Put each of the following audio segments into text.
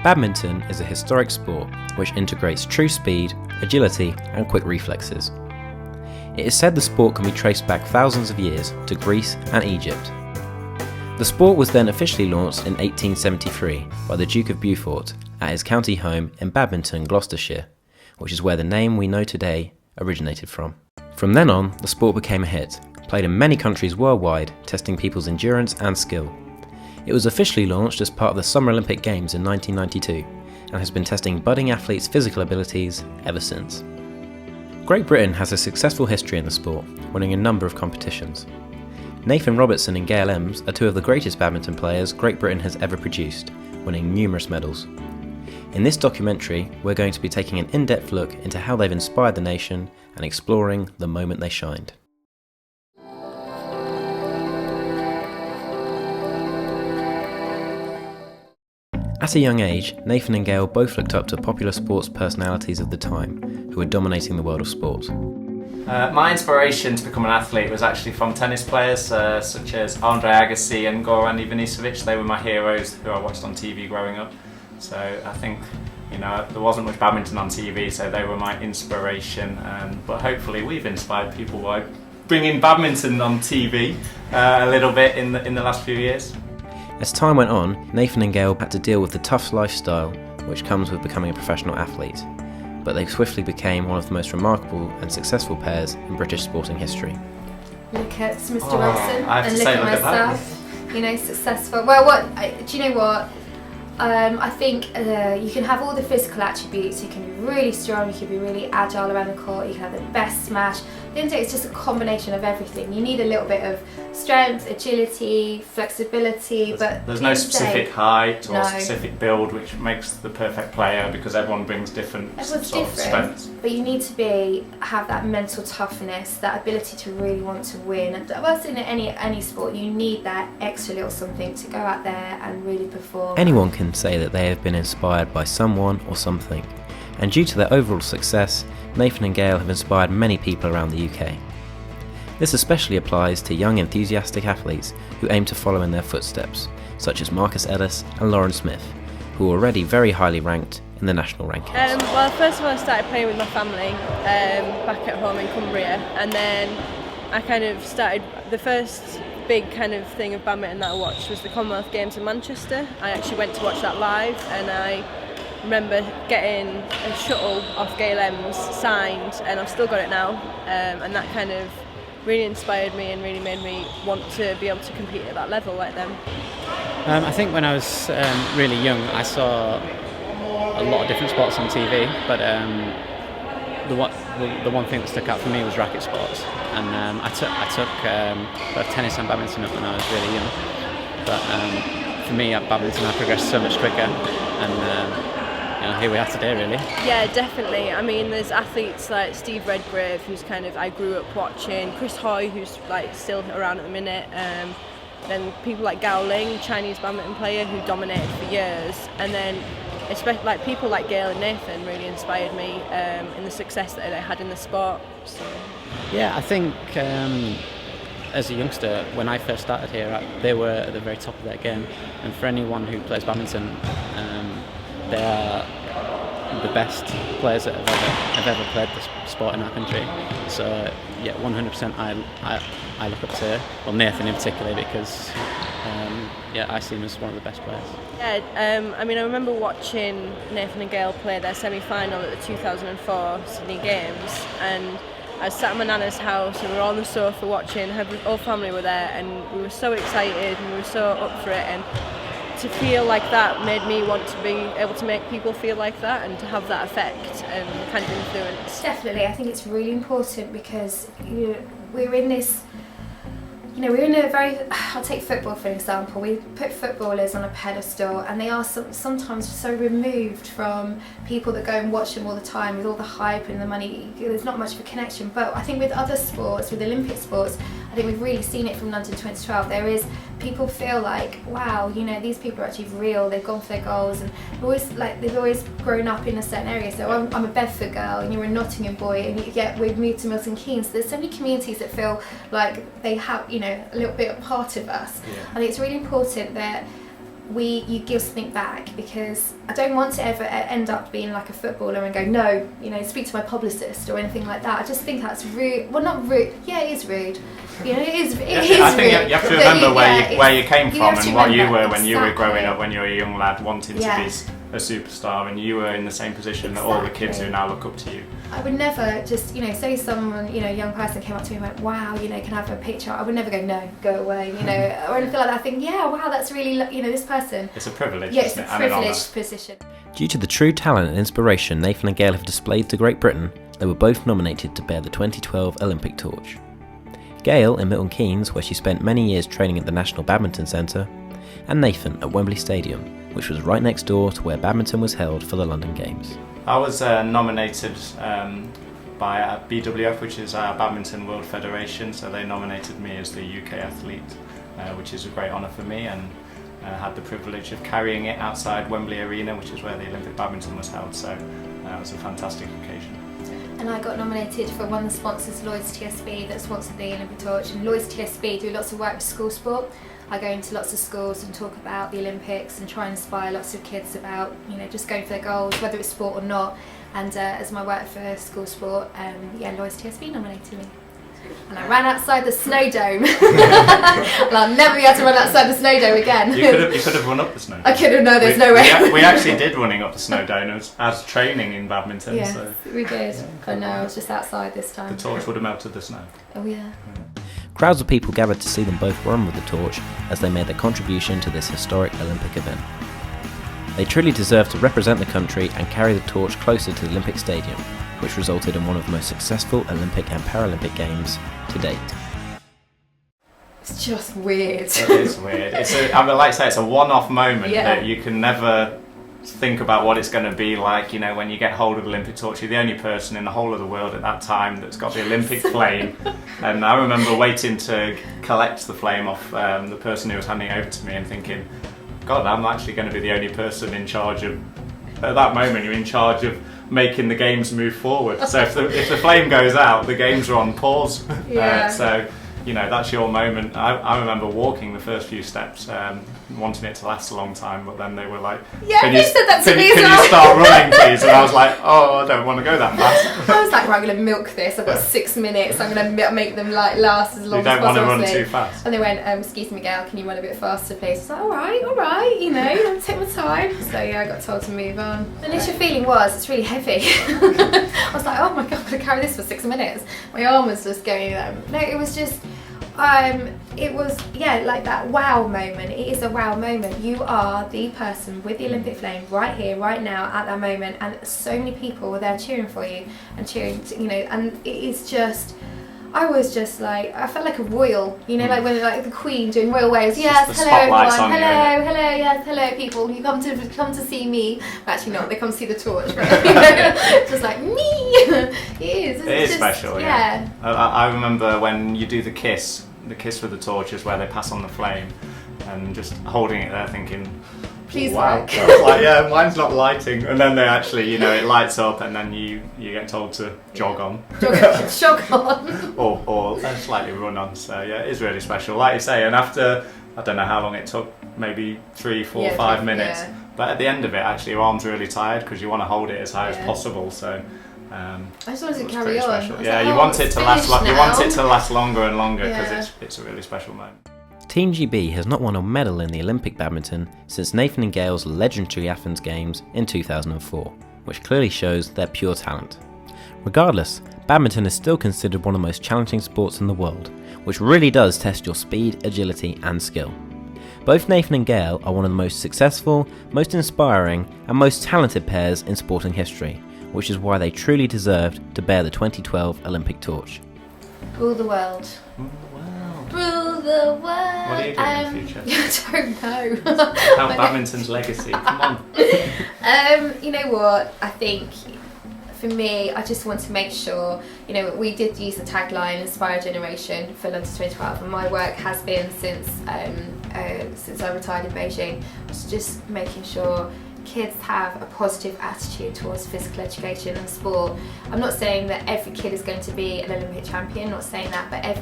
Badminton is a historic sport which integrates true speed, agility and quick reflexes. It is said the sport can be traced back thousands of years to Greece and Egypt. The sport was then officially launched in 1873 by the Duke of Beaufort at his county home in Badminton, Gloucestershire, which is where the name we know today originated from. From then on, the sport became a hit, played in many countries worldwide, testing people's endurance and skill. It was officially launched as part of the Summer Olympic Games in 1992 and has been testing budding athletes' physical abilities ever since. Great Britain has a successful history in the sport, winning a number of competitions. Neve Robertson and Gail Emms are two of the greatest badminton players Great Britain has ever produced, winning numerous medals. In this documentary, we're going to be taking an in-depth look into how they've inspired the nation and exploring the moment they shined. At a young age, Nathan and Gail both looked up to popular sports personalities of the time who were dominating the world of sport. My inspiration to become an athlete was actually from tennis players such as Andre Agassi and Goran Ivanisevic. They were my heroes who I watched on TV growing up. So I think, there wasn't much badminton on TV, so they were my inspiration. But hopefully we've inspired people by bringing badminton on TV a little bit in the last few years. As time went on, Nathan and Gail had to deal with the tough lifestyle which comes with becoming a professional athlete, but they swiftly became one of the most remarkable and successful pairs in British sporting history. Look at Mr. Robson and look at myself. Successful. Well, do you know what? I think you can have all the physical attributes. You can be really strong, you can be really agile around the court, you can have the best smash. At the end of the day, it's just a combination of everything. You need a little bit of strength, agility, flexibility, but there's no specific height or specific build which makes the perfect player, because everyone brings different strengths. But you need to have that mental toughness, that ability to really want to win. Well, in any sport, you need that extra little something to go out there and really perform. Anyone can say that they have been inspired by someone or something, and due to their overall success, Nathan and Gail have inspired many people around the UK. This especially applies to young enthusiastic athletes who aim to follow in their footsteps, such as Marcus Ellis and Lauren Smith, who are already very highly ranked in the national rankings. Well, first of all I started playing with my family back at home in Cumbria, and then I kind of started, the first big kind of thing of badminton that I watched was the Commonwealth Games in Manchester. I actually went to watch that live, and I remember getting a shuttle off Gail Emms signed, and I've still got it now, and that kind of really inspired me and really made me want to be able to compete at that level like them. I think when I was really young I saw a lot of different sports on TV, but the one thing that stuck out for me was racket sports, and I took both tennis and badminton up when I was really young, but for me at badminton I progressed so much quicker, and here we are today really. Yeah, definitely. I mean, there's athletes like Steve Redgrave, who's kind of I grew up watching, Chris Hoy, who's like still around at the minute, then people like Gao Ling, Chinese badminton player who dominated for years, and then especially like people like Gail and Nathan really inspired me in the success that they had in the sport. So. Yeah, I think as a youngster, when I first started here, they were at the very top of their game, and for anyone who plays badminton, they are the best players that have ever played this sport in our country. So yeah, 100% I look up to Nathan in particular, because I see him as one of the best players. Yeah, I mean I remember watching Nathan and Gail play their semi-final at the 2004 Sydney Games, and I was sat at my nana's house and we were on the sofa watching, her whole family were there, and we were so excited and we were so up for it, and to feel like that made me want to be able to make people feel like that and to have that effect and kind of influence. Definitely, I think it's really important because we're in this, we're in a very, I'll take football for an example, we put footballers on a pedestal and they are sometimes so removed from people that go and watch them all the time with all the hype and the money. There's not much of a connection, but I think with other sports, with Olympic sports, I think we've really seen it from London 2012. There is, people feel like, wow, these people are actually real, they've gone for their goals, and they've always grown up in a certain area. So I'm a Bedford girl and you're a Nottingham boy, and yet we've moved to Milton Keynes. So there's so many communities that feel like they have, a little bit a part of us. Yeah. I think it's really important that you give something back, because I don't want to ever end up being like a footballer and go, no, you know, speak to my publicist or anything like that. I just think that's rude. Well, not rude. Yeah, it is rude. You know, it is rude. I think you have to remember where you came from and what you were when you were Exactly. growing up, when you were a young lad wanting to be a superstar, and you were in the same position that all the kids who now look up to you. I would never just, you know, say someone, you know, a young person came up to me and went, wow, you know, can I have a picture? I would never go, no, go away, you know, or anything like that. I think, yeah, wow, that's really, you know, this person. It's a privilege. Yeah, it's isn't a it? And an honour. privileged position. Due to the true talent and inspiration Nathan and Gail have displayed to Great Britain, they were both nominated to bear the 2012 Olympic torch. Gail in Milton Keynes, where she spent many years training at the National Badminton Centre, and Nathan at Wembley Stadium, which was right next door to where badminton was held for the London Games. I was nominated by BWF, which is our Badminton World Federation, so they nominated me as the UK athlete, which is a great honour for me, and had the privilege of carrying it outside Wembley Arena, which is where the Olympic badminton was held, so it was a fantastic occasion. And I got nominated for one of the sponsors, Lloyd's TSB, that sponsored the Olympic torch. And Lloyd's TSB do lots of work with school sport. I go into lots of schools and talk about the Olympics and try and inspire lots of kids about, you know, just going for their goals, whether it's sport or not. And as my work for school sport, Lloyd's TSB nominated me. And I ran outside the snow dome. And I'll never be able to run outside the snow dome again. You could have run up the snow dome. I could have, no, there's no way. We actually did running up the snow dome as training in badminton. Yes, So we did. I know, I was just outside this time. the torch would have melted the snow. Oh yeah. Crowds of people gathered to see them both run with the torch as they made their contribution to this historic Olympic event. They truly deserve to represent the country and carry the torch closer to the Olympic Stadium, which resulted in one of the most successful Olympic and Paralympic Games to date. It's just weird. It is weird. I would like to say it's a one-off moment that you can never think about what it's going to be like. You know, when you get hold of the Olympic torch, you're the only person in the whole of the world at that time that's got the Olympic flame. And I remember waiting to collect the flame off the person who was handing it over to me and thinking, God, I'm actually going to be the only person in charge of. At that moment, you're in charge of making the games move forward. So if the flame goes out, the games are on pause. Yeah. So you know, that's your moment. I remember walking the first few steps, wanting it to last a long time, but then they were like, Yeah, you said that to me as Can well. you start running, please? And I was like, oh, I don't want to go that fast. I was like, right, I'm going to milk this. I've got 6 minutes. I'm going to make them like last as long You as don't want to possible. run too fast. And they went, excuse me, Gail, can you run a bit faster, please? I was like, all right, you know, I'll take my time. So yeah, I got told to move on. The initial feeling was, it's really heavy. I was like, oh my God, I'm going to carry this for 6 minutes. My arm was just going, no, it was just, it was, yeah, like that wow moment. It is a wow moment. You are the person with the Olympic flame right here, right now, at that moment, and so many people were there cheering for you and cheering, you know, and it is just, I was just like, I felt like a royal, you know, like when like the Queen doing royal waves. Yes, the hello everyone, spotlight's on you, hello, yes, hello people. You come to see me. Well, actually not. They come to see the torch. But, you know, just like me. It is. It is just, special, yeah. I remember when you do the kiss with the torch is where they pass on the flame, and just holding it there thinking, Please wow. work. I was like, yeah, mine's not lighting. And then they actually, you know, it lights up, and then you get told to jog on. Jog on. or slightly run on. So yeah, it is really special. Like you say, and after, I don't know how long it took, maybe 3, 4, 5 minutes. Yeah. But at the end of it, actually, your arm's really tired because you want to hold it as high as Yeah. possible. So I just wanted to it's carry pretty on. special. I was Yeah, like, you oh, want it it's to last. finished You want now. it to last longer and longer because Yeah. it's a really special moment. Team GB has not won a medal in the Olympic badminton since Nathan and Gail's legendary Athens Games in 2004, which clearly shows their pure talent. Regardless, badminton is still considered one of the most challenging sports in the world, which really does test your speed, agility and skill. Both Nathan and Gail are one of the most successful, most inspiring and most talented pairs in sporting history, which is why they truly deserved to bear the 2012 Olympic torch. Rule the world. Rule the world. What are you doing in the future? I don't know. How badminton's legacy? Come on. You know what? I think for me, I just want to make sure, you know, we did use the tagline "Inspire a Generation" for London 2012, and my work has been since I retired in Beijing, was just making sure kids have a positive attitude towards physical education and sport. I'm not saying that every kid is going to be an Olympic champion, not saying that, but I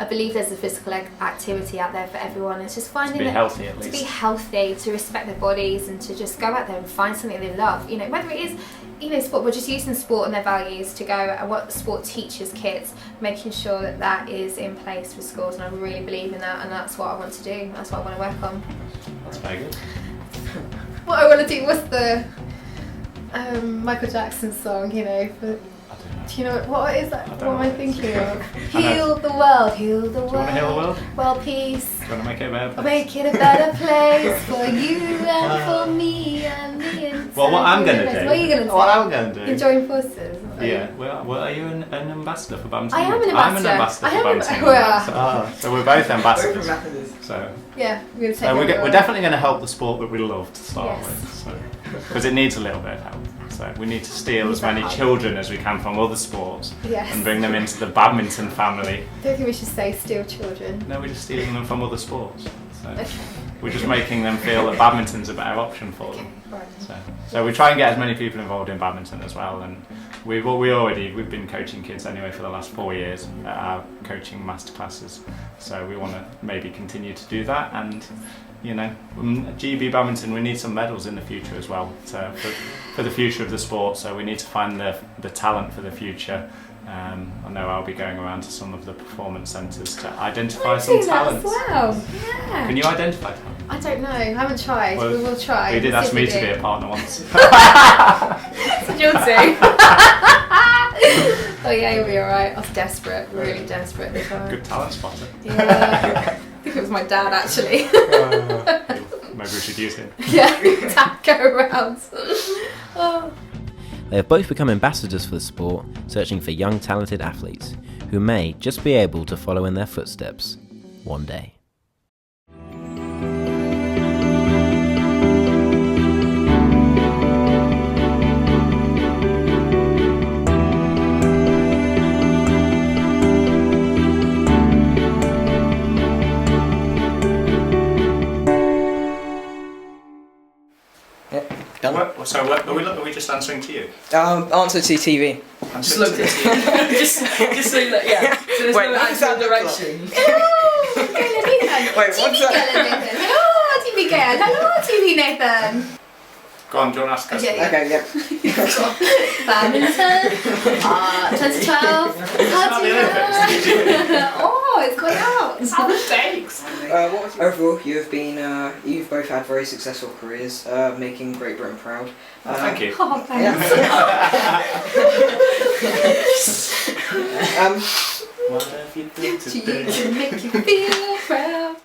believe there's a physical activity out there for everyone. It's just finding to be healthy, at least. To be healthy, to respect their bodies, and to just go out there and find something they love. You know, whether it is, you know, sport, we're just using sport and their values to go and what sport teaches kids, making sure that that is in place for schools, and I really believe in that, and that's what I want to do. That's what I want to work on. That's very good. What I want to do, what's the Michael Jackson song, you know, for, do you know what is that? What am I thinking of? Heal the world, heal the world. Do you want to heal the world? World peace. Do you want to make it a better place? Make it a better place for you and for me and the inside. Well, what I'm going to do. What are you going to do? What I'm going to do. Join forces. Yeah. Well, are you an ambassador for Badminton? I am an ambassador. I'm an ambassador for Badminton. So we're both ambassadors. So yeah, we're going to take we're definitely going to help the sport that we love to start Yes. with, because it needs a little bit of help. So we need to steal as many children as we can from other sports and bring them into the badminton family. I don't think we should say steal children. No, we're just stealing them from other sports. So Okay. we're just making them feel that badminton's a better option for them. Right. So we try and get as many people involved in badminton as well, and we've been coaching kids anyway for the last 4 years at our coaching masterclasses. So we want to maybe continue to do that, and you know, GB badminton, we need some medals in the future as well, so for the future of the sport. So we need to find the talent for the future. I know I'll be going around to some of the performance centres to identify some talents. Wow. Yeah. Can you identify talent? I don't know. I haven't tried. Well, we will try. You did We'll ask see me if to we be do. a partner once. So you'll see. Oh yeah, you'll be alright. I was desperate, really desperate this time. Good talent spotter. Yeah. I think it was my dad actually. Maybe we should use him. Yeah, dad go around. Oh. They have both become ambassadors for the sport, searching for young talented athletes who may just be able to follow in their footsteps one day. Are we just answering to you? Answer to TV. Just looked at you. just so you look, yeah. So there's Wait, no what does that actual look direction. Wait, what's that? Hello, TV girl. Hello, TV Nathan. Go on, do you want to ask us? Yeah. Okay, yeah. Badminton. 2012. Oh, it's gone out. Thanks. Overall, you've both had very successful careers, making Great Britain proud. Thank you. Oh, thanks. What have you done To today? make you feel proud.